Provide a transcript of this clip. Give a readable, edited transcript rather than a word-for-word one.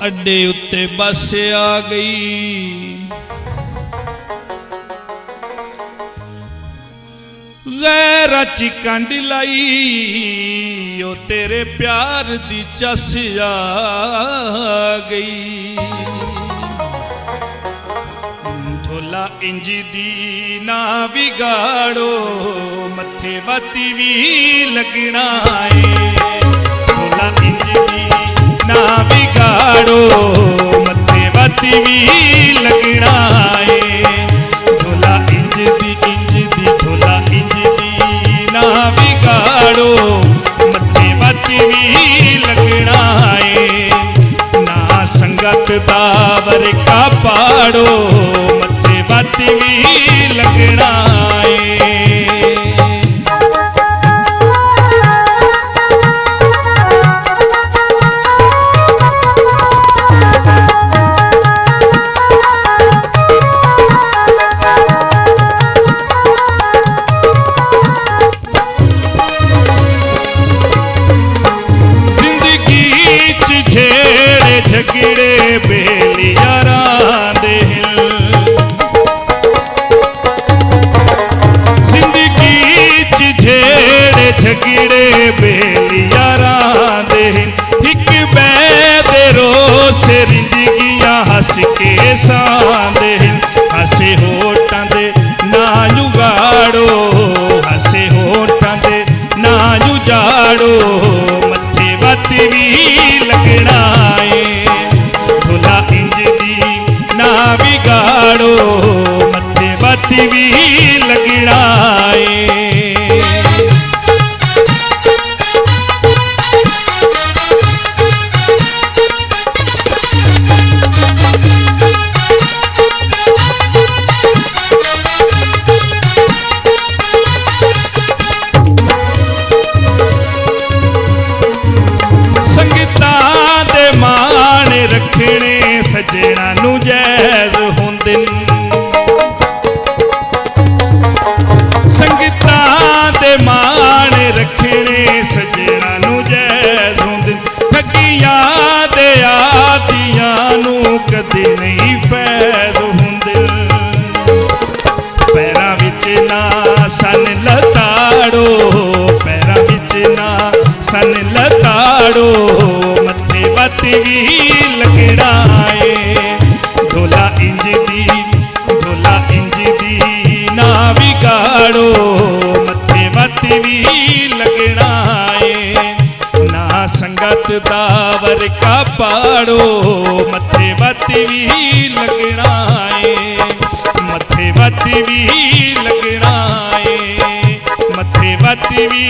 अड्डे उत्ते बस आ गई। गैरा च कंड लाई ओ तेरे प्यार दी चस आ गई। ढोला इंज दी ना बिगाड़ो मथे बाती भी लगना है। ढोला इंज दी ना बिगाड़ो मथे बाती भी लगना है। ढोला इंज दी ढोला इंज दी ना बिगाड़ो मथे बाती भी लगना है। ना संगत दावर का पाड़ो मथे बाती भी लगना है। झगड़े बेलियारां दे जिंदगी च झेड़े झगड़े बेलियारां दे एक बैदे रोस रिंदगियां हस के सांदे। हसे होठां दे ना जुगाड़ो हसे होठां दे ना जुगाड़ो मथे बाती भी लगना है। ढोला इंज दी ना बिगाड़ो मथे बाती भी लगना है। रखने सजना नू जैज़ होंदे संगतां दे मान रखने सजना नू जैज़ होंदे। ठगियां दे आदियां नू कदे नहीं फैज़ होंदे। पैरां विच ना सन लताड़ो पैरां विच ना सन लताड़ो मथे बाती भी लगना है। ढोला इंज दी ना बिगाड़ो मथे बाती भी लगना है। ना संगत दावर का पाड़ो मथे बाती भी लगना है। मथे बाती भी लगना है। मथे बाती भी